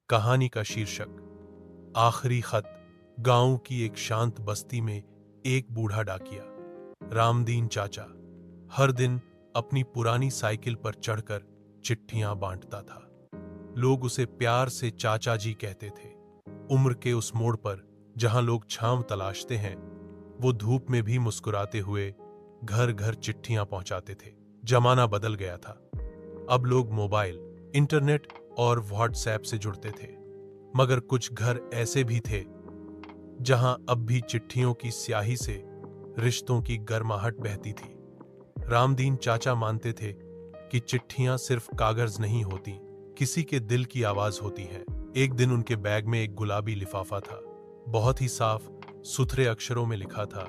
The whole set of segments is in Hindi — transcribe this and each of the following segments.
कहानी का शीर्षक आखिरी खत। गांव की एक शांत बस्ती में एक बूढ़ा डाकिया, रामदीन चाचा, हर दिन अपनी पुरानी साइकिल पर चढ़कर चिट्ठियां बांटता था। लोग उसे प्यार से चाचा जी कहते थे। उम्र के उस मोड़ पर जहां लोग छांव तलाशते हैं, वो धूप में भी मुस्कुराते हुए घर घर चिट्ठियां पहुंचाते थे। जमाना बदल गया था। अब लोग मोबाइल, इंटरनेट और व्हाट्सएप से जुड़ते थे, मगर कुछ घर ऐसे भी थे जहां अब भी चिट्ठियों की स्याही से रिश्तों की गर्माहट बहती थी। रामदीन चाचा मानते थे कि चिट्ठियां सिर्फ कागज नहीं होती, किसी के दिल की आवाज होती है। एक दिन उनके बैग में एक गुलाबी लिफाफा था। बहुत ही साफ सुथरे अक्षरों में लिखा था,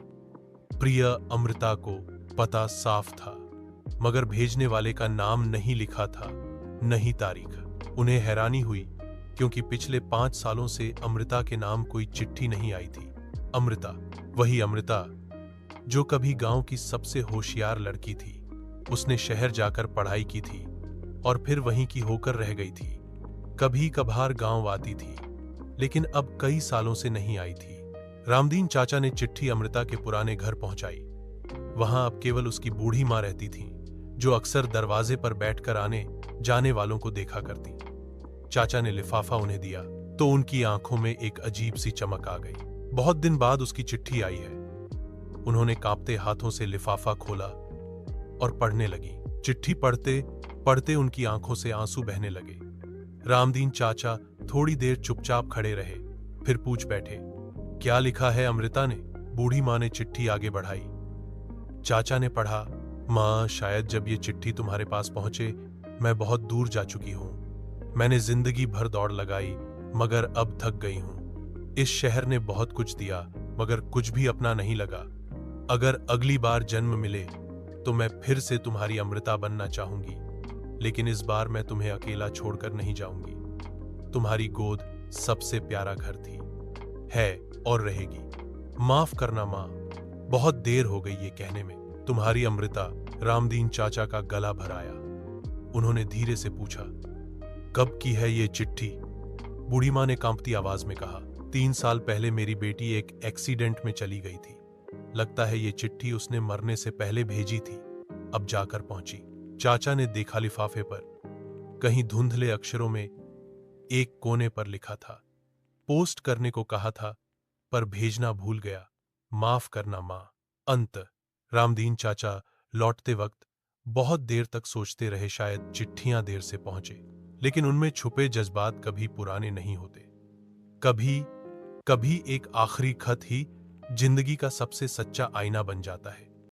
प्रिय अमृता को। पता साफ था, मगर भेजने वाले का नाम नहीं लिखा था, नहीं तारीख। उन्हें हैरानी हुई, क्योंकि पिछले 5 सालों से अमृता के नाम कोई चिट्ठी नहीं आई थी। अमृता, वही अमृता जो कभी गांव की सबसे होशियार लड़की थी। उसने शहर जाकर पढ़ाई की थी और फिर वहीं की होकर रह गई थी। कभी कभार गांव आती थी, लेकिन अब कई सालों से नहीं आई थी। रामदीन चाचा ने चिट्ठी अमृता के पुराने घर पहुंचाई। वहां अब केवल उसकी बूढ़ी मां रहती थी, जो अक्सर दरवाजे पर बैठकर आने जाने वालों को देखा करती। चाचा ने लिफाफा उन्हें दिया तो उनकी आंखों में एक अजीब सी चमक आ गई। बहुत दिन बाद उसकी चिट्ठी आई है। उन्होंने कांपते हाथों से लिफाफा खोला और पढ़ने लगी। चिट्ठी पढ़ते पढ़ते उनकी आंखों से आंसू बहने लगे। रामदीन चाचा थोड़ी देर चुपचाप खड़े रहे, फिर पूछ बैठे, क्या लिखा है अमृता ने? बूढ़ी मां ने चिट्ठी आगे बढ़ाई। चाचा ने पढ़ा, मां, शायद जब ये चिट्ठी तुम्हारे पास पहुंचे मैं बहुत दूर जा चुकी हूं। मैंने जिंदगी भर दौड़ लगाई, मगर अब थक गई हूं। इस शहर ने बहुत कुछ दिया, मगर कुछ भी अपना नहीं लगा। अगर अगली बार जन्म मिले तो मैं फिर से तुम्हारी अमृता बनना चाहूंगी, लेकिन इस बार मैं तुम्हें अकेला छोड़कर नहीं जाऊंगी। तुम्हारी गोद सबसे प्यारा घर थी, है और रहेगी। माफ करना मां, बहुत देर हो गई ये कहने में। तुम्हारी अमृता। रामदीन चाचा का गला भर आया। उन्होंने धीरे से पूछा, कब की है ये चिट्ठी? बूढ़ी मां ने कांपती आवाज में कहा, 3 साल पहले मेरी बेटी एक एक्सीडेंट में चली गई थी। लगता है ये चिट्ठी उसने मरने से पहले भेजी थी, अब जाकर पहुंची। चाचा ने देखा लिफाफे पर, कहीं धुंधले अक्षरों में एक कोने पर लिखा था, पोस्ट करने को कहा था पर भेजना भूल गया, माफ करना मां। अंत। रामदीन चाचा लौटते वक्त बहुत देर तक सोचते रहे, शायद चिट्ठियां देर से पहुंचे, लेकिन उनमें छुपे जज्बात कभी पुराने नहीं होते। कभी कभी एक आखिरी खत ही जिंदगी का सबसे सच्चा आईना बन जाता है।